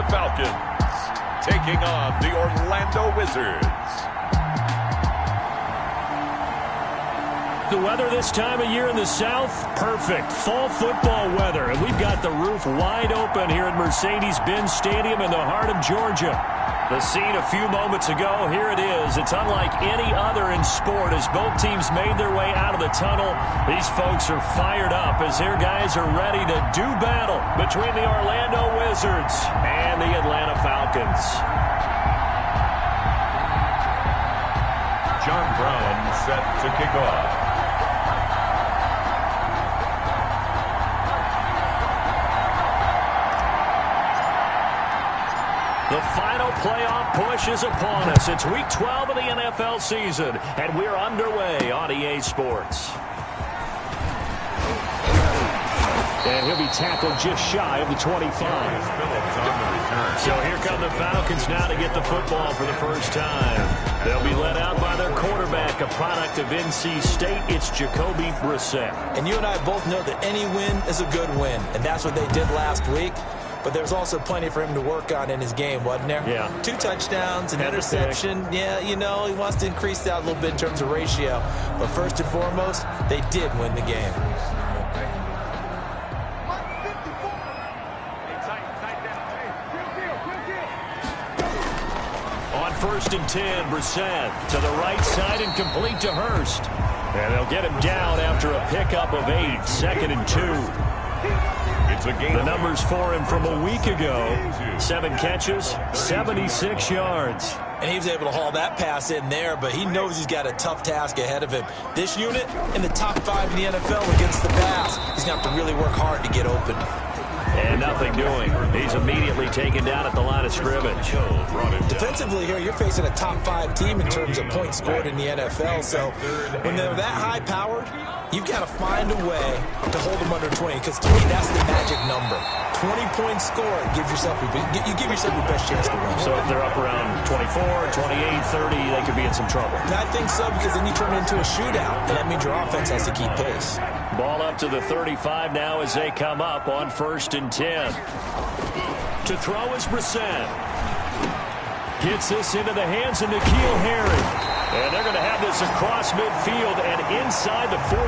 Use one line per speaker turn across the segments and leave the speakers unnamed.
Falcons taking on the Orlando Wizards.
The weather this time of year in the South, perfect. Fall football weather. And we've got the roof wide open here at Mercedes-Benz Stadium in the heart of Georgia. The scene a few moments ago, here it is. It's unlike any other in sport as both teams made their way out of the tunnel. These folks are fired up as their guys are ready to do battle between the Orlando Wizards and the Atlanta Falcons.
John Brown set to kick off.
The final playoff push is upon us. It's Week 12 of the NFL season, and we're underway on EA Sports. And he'll be tackled just shy of the 25. So here come the Falcons now to get the football for the first time. They'll be led out by their quarterback, a product of NC State. It's Jacoby Brissett.
And you and I both know that any win is a good win, and that's what they did last week. But there's also plenty for him to work on in his game, wasn't there?
Yeah.
2 touchdowns, an interception. Yeah, you know, he wants to increase that a little bit in terms of ratio. But first and foremost, they did win the game.
On 1st and 10, Brissett to the right side and complete to Hurst. And they'll get him down after a pickup of 8, 2nd and 2. The numbers for him from a week ago, 7 catches, 76 yards.
And he was able to haul that pass in there, but he knows he's got a tough task ahead of him. This unit in the top 5 in the NFL against the pass. He's going to have to really work hard to get open.
And nothing doing. He's immediately taken down at the line of scrimmage.
Defensively here, you're facing a top 5 team in terms of points scored in the NFL. So when they're that high-powered, you've got to find a way to hold them under 20. Because to me, that's the magic number. 20 points scored, you give yourself your best chance to win.
So if they're up around 24, 28, 30, they could be in some trouble.
And I think so, because then you turn it into a shootout, and that means your offense has to keep pace.
Ball up to the 35 now as they come up on 1st and 10. To throw is Brissett. Gets this into the hands of N'Keal Harry. And they're going to have this across midfield and inside the 45.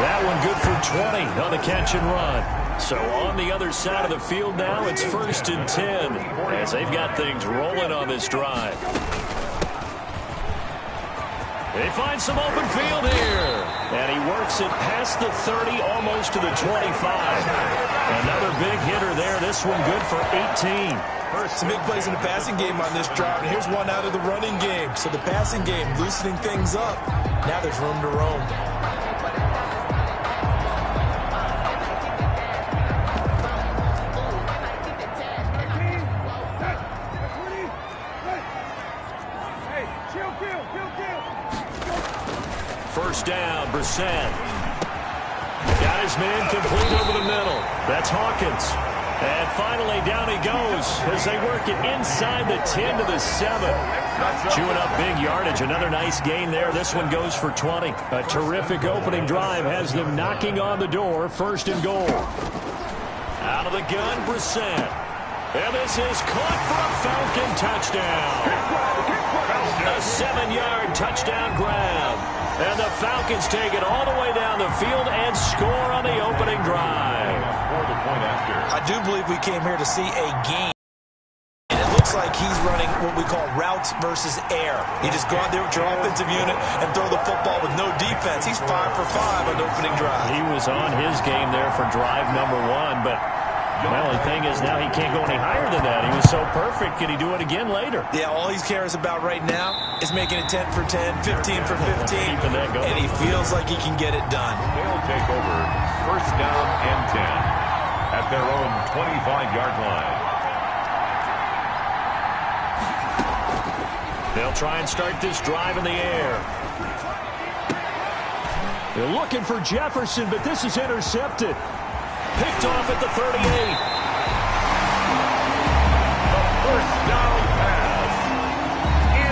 That one good for 20 on the catch and run. So on the other side of the field now, it's 1st and 10 as they've got things rolling on this drive. They find some open field here. And he works it past the 30, almost to the 25. Another big hitter there. This one good for 18.
Some big plays in the passing game on this drive, and here's one out of the running game. So the passing game loosening things up. Now there's room to roam.
First down, Brissett. Got his man complete over the middle. That's Hawkins. And finally, down he goes as they work it inside the 10 to the 7. Chewing up big yardage. Another nice gain there. This one goes for 20. A terrific opening drive has them knocking on the door. 1st and goal. Out of the gun, Brissett. And this is caught for a Falcon touchdown. A 7-yard touchdown grab. And the Falcons take it all the way down the field and score on the opening drive.
I do believe we came here to see a game. And it looks like he's running what we call routes versus air. You just go out there with your offensive unit and throw the football with no defense. He's 5 for 5 on the opening drive.
He was on his game there for drive number 1, but the only thing is now he can't go any higher than that. He was so perfect. Can he do it again later?
Yeah, all he cares about right now is making it 10 for 10, 15 for 15.
Keeping that going.
And he feels like he can get it done.
They'll take over 1st down and 10 at their own 25-yard line.
They'll try and start this drive in the air. They're looking for Jefferson, but this is intercepted. Picked off at the 38.
The 1st down pass.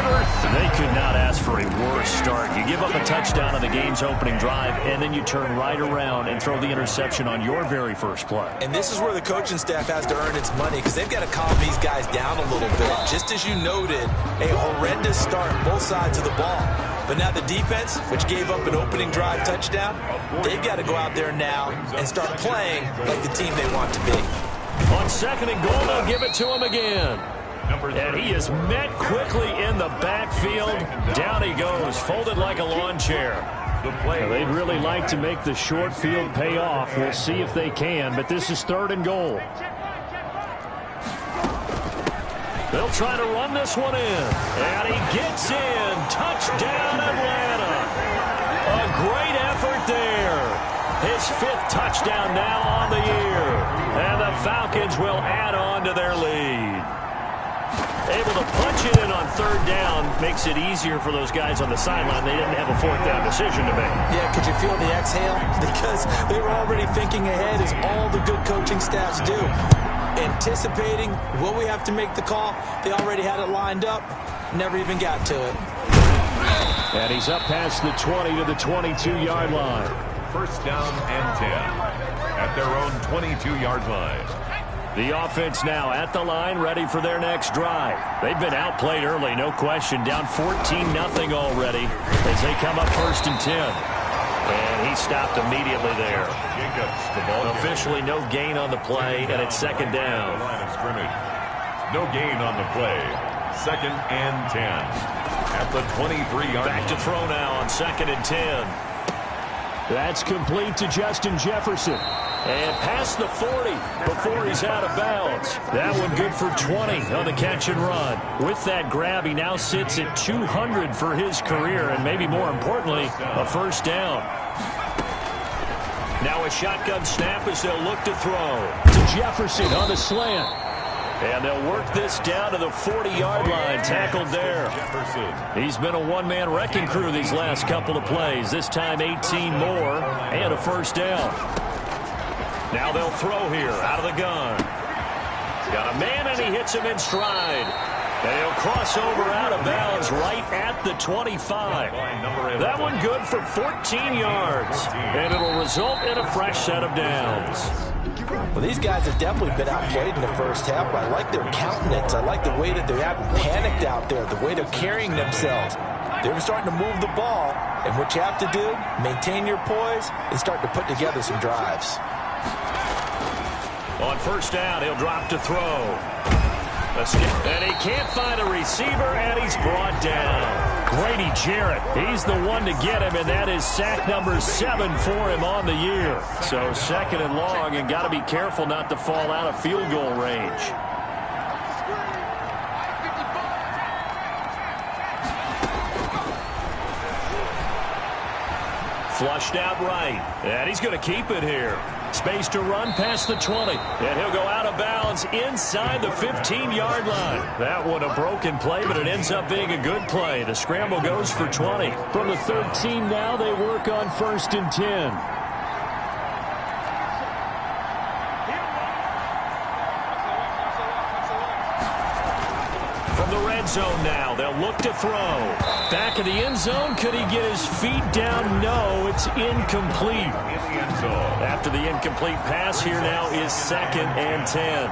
Intercepted.
They could not ask for a worse start. You give up a touchdown on the game's opening drive, and then you turn right around and throw the interception on your very first play.
And this is where the coaching staff has to earn its money, because they've got to calm these guys down a little bit. Just as you noted, a horrendous start both sides of the ball. But now the defense, which gave up an opening drive touchdown, they've got to go out there now and start playing like the team they want to be.
On 2nd and goal, they'll give it to him again. And he is met quickly in the backfield. Down he goes, folded like a lawn chair. They'd really like to make the short field pay off. We'll see if they can, but this is 3rd and goal. They'll try to run this one in. And he gets in. Touchdown, Atlanta. A great effort there. His 5th touchdown now on the year. And the Falcons will add on to their lead. Able to punch it in on 3rd down makes it easier for those guys on the sideline. They didn't have a 4th down decision to make.
Yeah, could you feel the exhale? Because they were already thinking ahead, as all the good coaching staffs do. Anticipating, will we have to make the call? They already had it lined up. Never even got to it.
And he's up past the 20 to the 22-yard line.
1st down and 10 at their own 22-yard line.
The offense now at the line, ready for their next drive. They've been outplayed early, no question. Down 14-0 already as they come up 1st and 10. And he stopped immediately there. Officially no gain on the play, and it's 2nd down.
No gain on the play. 2nd and 10 at the 23-yard line.
Back to throw now on 2nd and 10. That's complete to Justin Jefferson. And past the 40 before he's out of bounds. That one good for 20 on the catch and run. With that grab, he now sits at 200 for his career, and maybe more importantly, a 1st down. Now a shotgun snap as they'll look to throw. To Jefferson on the slant. And they'll work this down to the 40-yard line, tackled there. He's been a one-man wrecking crew these last couple of plays. This time 18 more and a 1st down. Now they'll throw here out of the gun. Got a man, and he hits him in stride. And he'll cross over out of bounds right at the 25. That one good for 14 yards. And it'll result in a fresh set of downs.
Well, these guys have definitely been outplayed in the 1st half. I like their countenance. I like the way that they haven't panicked out there, the way they're carrying themselves. They're starting to move the ball. And what you have to do, maintain your poise and start to put together some drives.
On 1st down, he'll drop to throw. And he can't find a receiver, and he's brought down. Grady Jarrett, he's the one to get him, and that is sack number 7 for him on the year. So 2nd and long, and got to be careful not to fall out of field goal range. Flushed out right, and he's going to keep it here. Space to run past the 20, and he'll go out of bounds inside the 15-yard line. That one a broken play, but it ends up being a good play. The scramble goes for 20. From the 13 now, they work on 1st and 10. Zone now. They'll look to throw. Back of the end zone. Could he get his feet down? No, it's incomplete. After the incomplete pass, here now is 2nd and 10.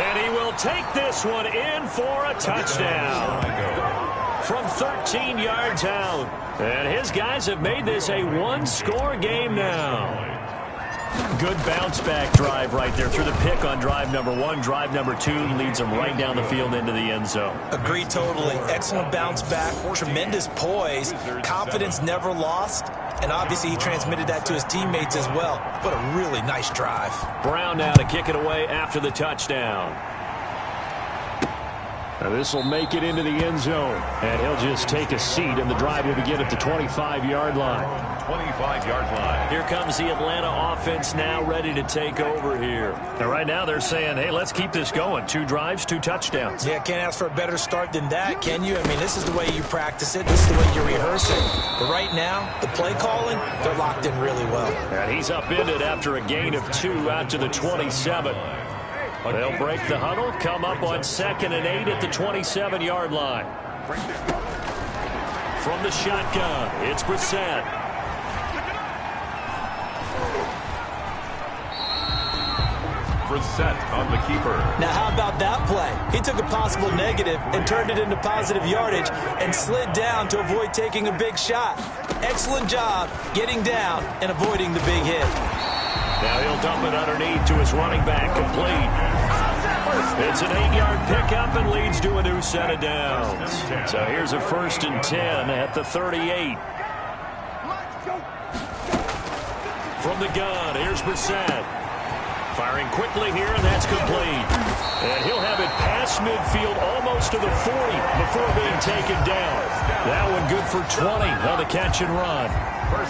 And he will take this one in for a touchdown. From 13 yards out. And his guys have made this a one-score game now. Good bounce-back drive right there through the pick on drive number 1. Drive number 2 leads them right down the field into the end zone.
Agree totally. Excellent bounce-back, tremendous poise, confidence never lost, and obviously he transmitted that to his teammates as well. What a really nice drive.
Brown now to kick it away after the touchdown. Now this will make it into the end zone. And he'll just take a seat, and the drive will begin at the 25-yard line.
25-yard line.
Here comes the Atlanta offense now ready to take over here. And right now they're saying, hey, let's keep this going. 2 drives, 2 touchdowns.
Yeah, can't ask for a better start than that, can you? I mean, this is the way you practice it. This is the way you rehearse it. But right now, the play calling, they're locked in really well.
And he's upended after a gain of 2 out to the 27. They'll break the huddle, come up on 2nd and 8 at the 27-yard line. From the shotgun, it's Brissett.
Brissett on the keeper.
Now, how about that play? He took a possible negative and turned it into positive yardage and slid down to avoid taking a big shot. Excellent job getting down and avoiding the big hit.
Now he'll dump it underneath to his running back, complete. It's an 8-yard pickup and leads to a new set of downs. So here's a 1st and 10 at the 38. From the gun, here's Brissett. Firing quickly here, and that's complete. And he'll have it past midfield almost to the 40 before being taken down. That one good for 20 on the catch and run.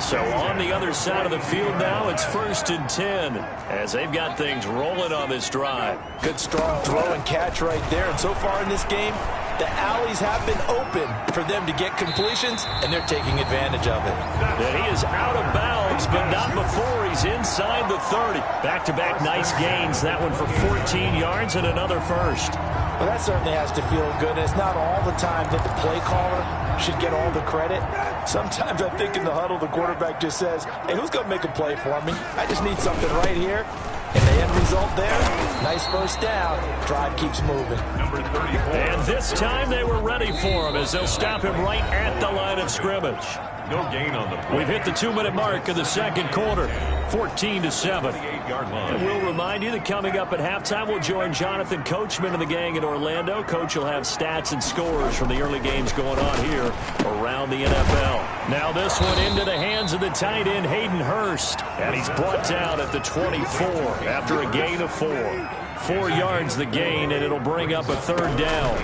So on the other side of the field now, it's 1st and 10 as they've got things rolling on this drive.
Good strong throw and catch right there. And so far in this game, the alleys have been open for them to get completions, and they're taking advantage of it.
And he is out of bounds, but not before he's inside the 30. Back-to-back nice gains. That one for 14 yards and another first.
Well, that certainly has to feel good. And it's not all the time that the play caller should get all the credit. Sometimes I think in the huddle, the quarterback just says, hey, who's going to make a play for me? I just need something right here. And the end result there, nice first down. Drive keeps moving.
Number 34.
And this time they were ready for him as they'll stop him right at the line of scrimmage.
No gain on the play.
We've hit the 2-minute mark of the second quarter, 14-7.
8-yard line.
And we'll remind you that coming up at halftime, we'll join Jonathan Coachman and the gang in Orlando. Coach will have stats and scores from the early games going on here around the NFL. Now this one into the hands of the tight end, Hayden Hurst. And he's brought down at the 24 after a gain of 4. 4 yards the gain, and it'll bring up a 3rd down.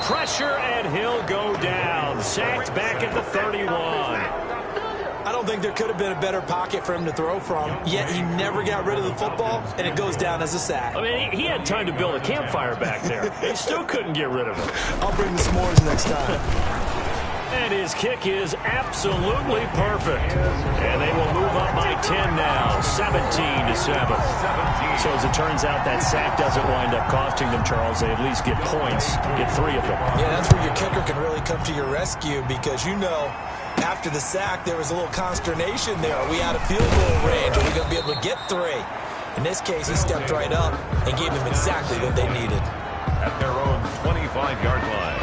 Pressure, and he'll go down. Sacked back at the 31.
I don't think there could have been a better pocket for him to throw from, yet he never got rid of the football, and it goes down as a sack.
I mean, he had time to build a campfire back there. He still couldn't get rid of it.
I'll bring the s'mores next time.
And his kick is absolutely perfect. And they will move up by 10 now, 17-7. So as it turns out, that sack doesn't wind up costing them, Charles. They at least get points, get 3 of them.
Yeah, that's where your kicker can really come to your rescue because, you know, after the sack, there was a little consternation there. Are we out of field goal range? Are we going to be able to get 3? In this case, he stepped right up and gave them exactly what they needed.
At their own 25-yard line.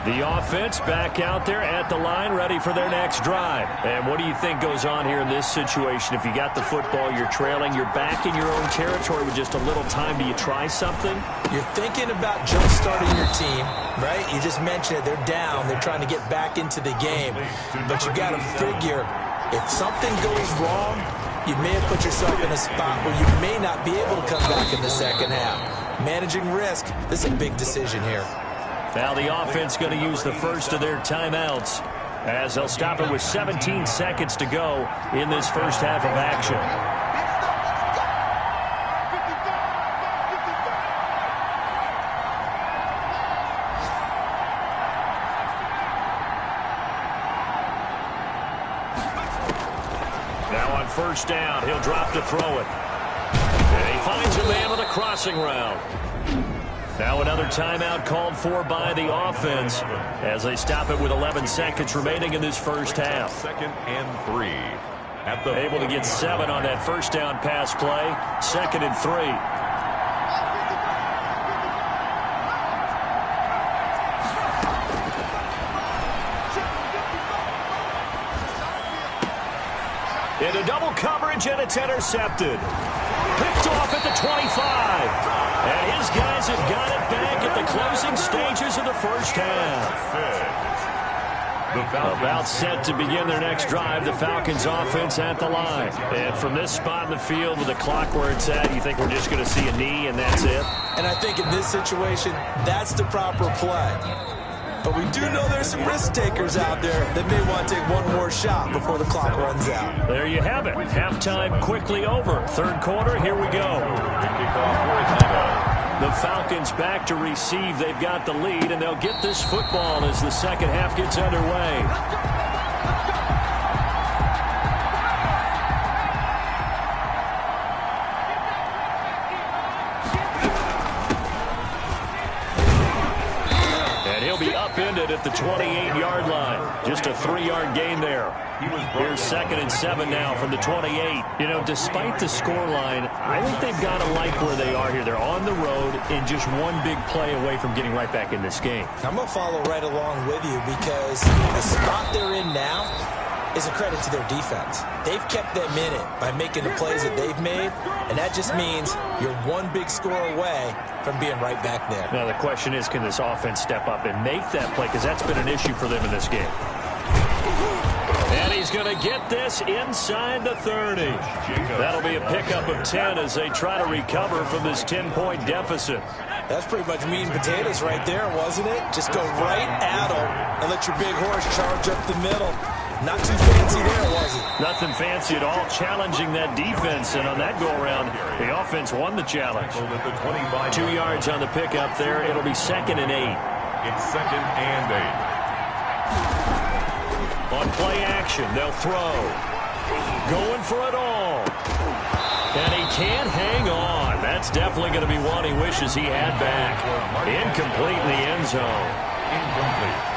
The offense back out there at the line, ready for their next drive. And what do you think goes on here in this situation? If you got the football, you're trailing, you're back in your own territory with just a little time. Do you try something?
You're thinking about jump-starting your team, right? You just mentioned it. They're down. They're trying to get back into the game. But you got to figure, if something goes wrong, you may have put yourself in a spot where you may not be able to come back in the second half. Managing risk, this is a big decision here.
Now the offense going to use the first of their timeouts as they'll stop it with 17 seconds to go in this first half of action. Now on first down, he'll drop to throw it. And he finds a man with a crossing route. Now another timeout called for by the offense as they stop it with 11 seconds remaining in this first half.
2nd and 3.
Able to get 7 on that first down pass play. 2nd and 3. Into double coverage, and it's intercepted. Picked off at the 25. And his guys have got it back at the closing stages of the first half. About set to begin their next drive. The Falcons offense at the line. And from this spot in the field with the clock where it's at, you think we're just going to see a knee and that's it?
And I think in this situation, that's the proper play. But we do know there's some risk takers out there that may want to take one more shot before the clock runs out.
There you have it. Halftime quickly over. Third quarter, here we go. The Falcons back to receive. They've got the lead, and they'll get this football as the second half gets underway. Upended at the 28-yard line. Just a 3-yard gain there. Here's 2nd and 7 now from the 28. You know, despite the scoreline, I think they've got to like where they are here. They're on the road and just one big play away from getting right back in this game.
I'm going to follow right along with you because the spot they're in now is a credit to their defense. They've kept them in it by making the plays that they've made, and that just means you're one big score away from being right back there.
Now the question is, can this offense step up and make that play? Because that's been an issue for them in this game. And he's going to get this inside the 30. That'll be a pickup of 10 as they try to recover from this 10-point deficit.
That's pretty much meat and potatoes right there, wasn't it? Just go right at them and let your big horse charge up the middle. Not too fancy there, was it?
Nothing fancy at all, challenging that defense. And on that go-around, the offense won the challenge. 2 yards on the pickup there. It'll be 2nd and 8.
It's 2nd and 8.
On play action, they'll throw. Going for it all. And he can't hang on. That's definitely going to be one he wishes he had back. Incomplete in the end zone.
Incomplete.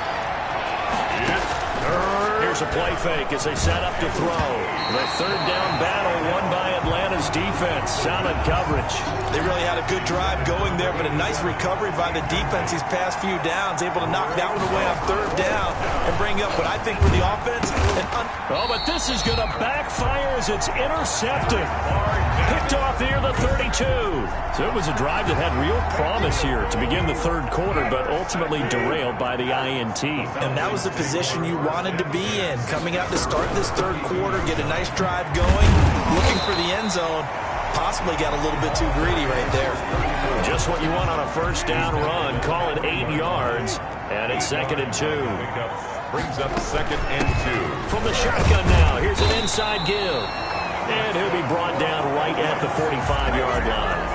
Here's a play fake as they set up to throw. The 3rd down battle won by Atlanta's defense. Solid coverage.
They really had a good drive going there, but a nice recovery by the defense these past few downs. Able to knock that one away on 3rd down and bring up what I think for the offense.
Oh, but this is going to backfire as it's intercepted. Picked off here, the 32. So it was a drive that had real promise here to begin the 3rd quarter, but ultimately derailed by the INT.
And that was the position you wanted to be in. Coming out to start this 3rd quarter, get a nice drive going, looking for the end zone. Possibly got a little bit too greedy right there.
Just what you want on a 1st down run. Call it 8 yards, and it's 2nd and 2.
Brings up 2nd and 2.
From the shotgun now, here's an inside give. And he'll be brought down right at the 45-yard line.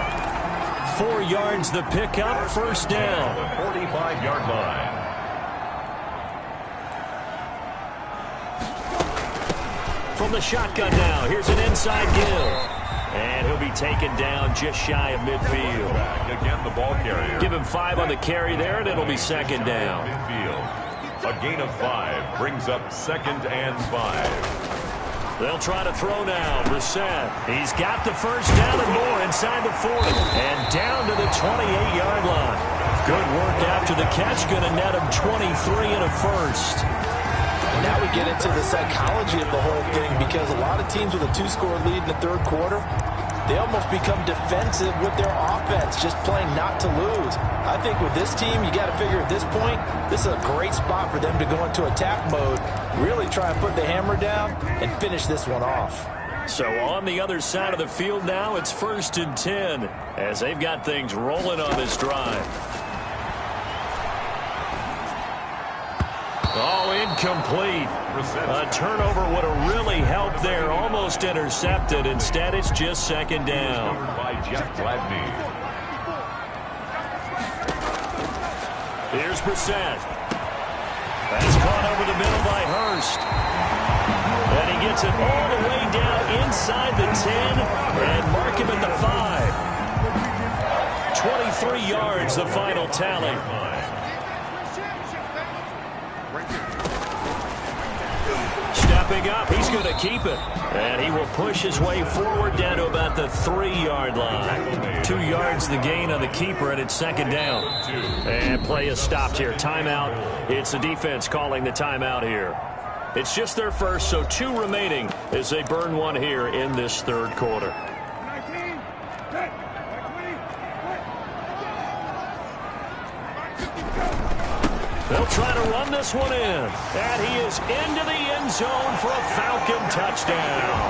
4 yards the pickup, 1st down.
45-yard line.
From the shotgun now, here's an inside give. And he'll be taken down just shy of midfield.
Again, the ball carrier.
Give him 5 on the carry there, and it'll be 2nd down.
Midfield. A gain of 5 brings up 2nd and 5.
They'll try to throw now. Brissett. He's got the 1st down and more inside the 40. And down to the 28-yard line. Good work after the catch. Going to net him 23 and a 1st.
Now we get into the psychology of the whole thing, because a lot of teams with a 2-score lead in the 3rd quarter, they almost become defensive with their offense, just playing not to lose. I think with this team, you got to figure at this point, this is a great spot for them to go into attack mode, really try and put the hammer down and finish this one off.
So on the other side of the field now, it's 1st and 10 as they've got things rolling on this drive. Oh, incomplete. A turnover would have really helped there. Almost intercepted. Instead, it's just 2nd down.
By Jeff Gladney.
Here's Brissett. That's caught over the middle by Hurst. And he gets it all the way down inside the 10 and mark him at the 5. 23 yards, the final tally. Stepping up, he's going to keep it. And he will push his way forward down to about the 3-yard line. 2 yards the gain on the keeper, and it's 2nd down. And play is stopped here. Timeout. It's the defense calling the timeout here. It's just their first, so 2 remaining as they burn one here in this 3rd quarter. They'll try to run this one in. And he is into the end zone for a Falcon touchdown.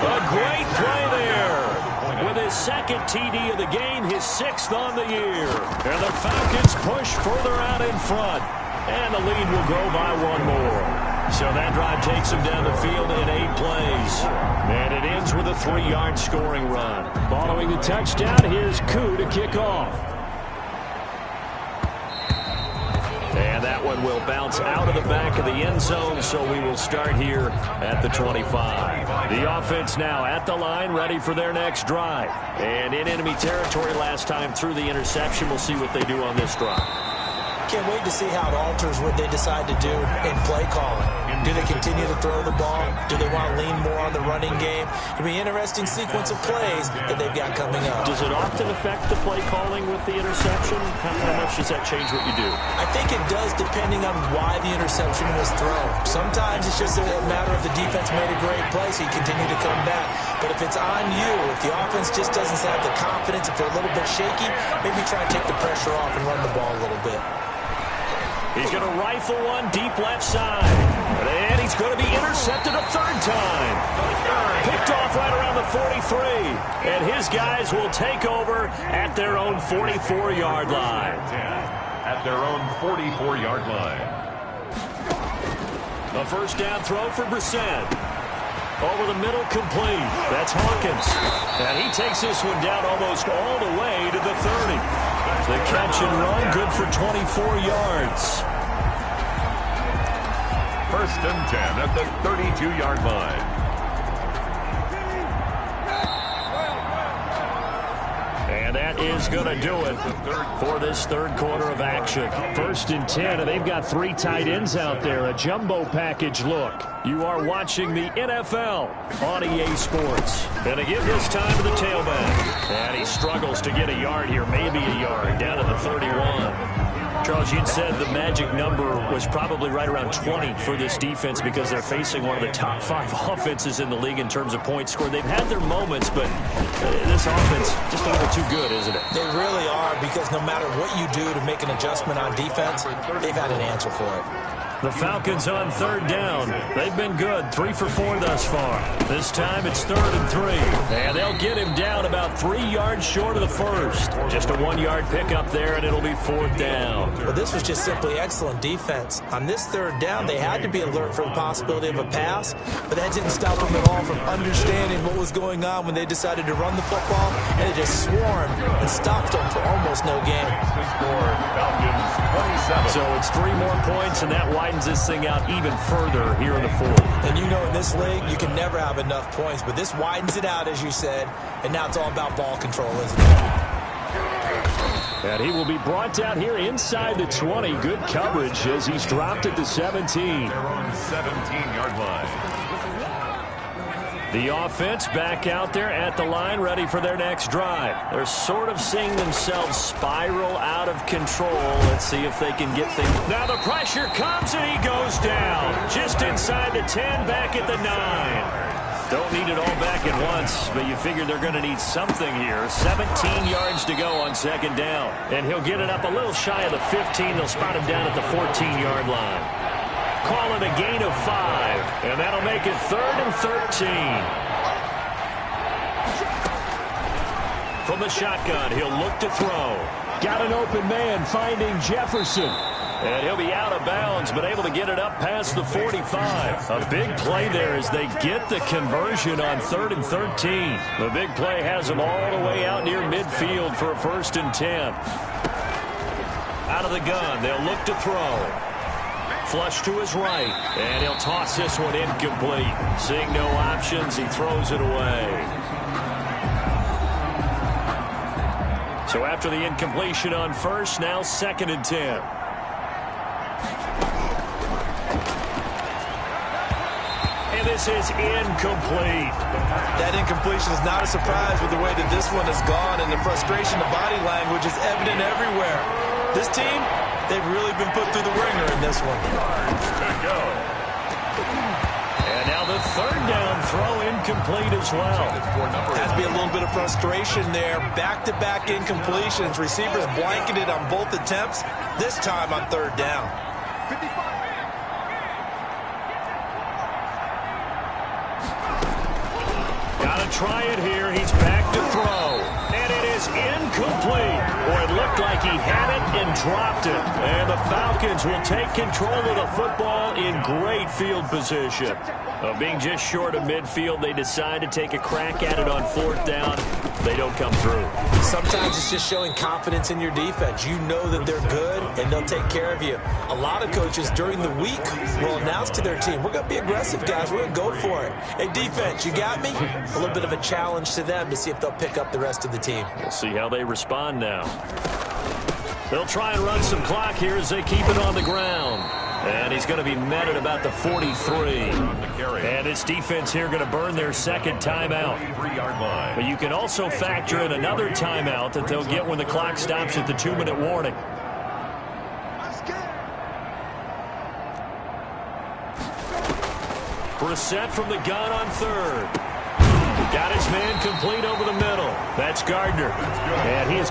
A great play there. With his second TD of the game, his 6th on the year. And the Falcons push further out in front. And the lead will grow by 1 more. So that drive takes him down the field in 8 plays. And it ends with a 3-yard scoring run. Following the touchdown, here's Koo to kick off. And that one will bounce out of the back of the end zone, so we will start here at the 25. The offense now at the line, ready for their next drive. And in enemy territory last time through the interception. We'll see what they do on this drive.
Can't wait to see how it alters what they decide to do in play calling. Do they continue to throw the ball? Do they want to lean more on the running game? It'll be an interesting sequence of plays that they've got coming up.
Does it often affect the play calling with the interception? How much does that change what you do?
I think it does, depending on why the interception was thrown. Sometimes it's just a matter of the defense made a great play, so you continue to come back. But if it's on you, if the offense just doesn't have the confidence, if they're a little bit shaky, maybe try and take the pressure off and run the ball a little bit.
He's going to rifle one deep left side. And he's going to be intercepted a 3rd time. Picked off right around the 43. And his guys will take over at their own 44-yard line.
At their own 44-yard line.
A 1st down throw for Brissett. Over the middle, complete. That's Hawkins. And he takes this one down almost all the way to the 30. The catch and run, good for 24 yards.
1st and 10 at the 32-yard line.
And that is going to do it for this 3rd quarter of action. 1st and 10, and they've got 3 tight ends out there. A jumbo package look. You are watching the NFL on EA Sports. And to give this time to the tailback. And he struggles to get a yard here, maybe a yard, down to the 31. Charles, you'd said the magic number was probably right around 20 for this defense because they're facing one of the top 5 offenses in the league in terms of points scored. They've had their moments, but this offense just a little too good, isn't it?
They really are, because no matter what you do to make an adjustment on defense, they've had an answer for it.
The Falcons on 3rd down. They've been good, 3 for 4 thus far. This time it's 3rd and 3. And they'll get him down about 3 yards short of the 1st. Just a 1-yard pickup there, and it'll be 4th down.
Well, this was just simply excellent defense. On this 3rd down, they had to be alert for the possibility of a pass, but that didn't stop them at all from understanding what was going on when they decided to run the football, and it just swarmed and stopped them for almost no gain.
So it's 3 more points, and that widens this thing out even further here in the 4th.
And you know in this league, you can never have enough points, but this widens it out, as you said, and now it's all about ball control, isn't it?
And he will be brought down here inside the 20. Good coverage as he's dropped at the 17.
They're on 17-yard line.
The offense back out there at the line, ready for their next drive. They're sort of seeing themselves spiral out of control. Let's see if they can get things. Now the pressure comes, and he goes down. Just inside the 10, back at the 9. Don't need it all back at once, but you figure they're going to need something here. 17 yards to go on 2nd down. And he'll get it up a little shy of the 15. They'll spot him down at the 14-yard line. Call it a gain of 5, and that'll make it 3rd and 13. From the shotgun, he'll look to throw. Got an open man finding Jefferson. And he'll be out of bounds, but able to get it up past the 45. A big play there as they get the conversion on 3rd and 13. The big play has them all the way out near midfield for a 1st and 10. Out of the gun, they'll look to throw. Flush to his right, and he'll toss this one incomplete. Seeing no options, he throws it away. So after the incompletion on 1st, now 2nd and 10. And this is incomplete.
That incompletion is not a surprise with the way that this one has gone, and the frustration, the body language is evident everywhere. This team, they've really been put through the ringer in this one.
Good go.
And now the 3rd down throw incomplete as well.
Has to be a little bit of frustration there. Back-to-back incompletions. Receivers blanketed on both attempts, this time on third down.
Got to try it here. He's back to throw. And it is incomplete. Boy, it looked like he had it and dropped it. And the Falcons will take control of the football in great field position. Being just short of midfield, they decide to take a crack at it on fourth down. They don't come through.
Sometimes it's just showing confidence in your defense. You know that they're good, and they'll take care of you. A lot of coaches during the week will announce to their team, we're going to be aggressive, guys. We're going to go for it. Hey, defense, you got me? A little bit of a challenge to them to see if they'll pick up the rest of the team.
We'll see how they respond now. They'll try and run some clock here as they keep it on the ground. And he's going to be met at about the 43. And this defense here going to burn their second timeout. But you can also factor in another timeout that they'll get when the clock stops at the 2-minute warning. Brissett from the gun on third. Got his man complete over the middle. That's Gardner. And he is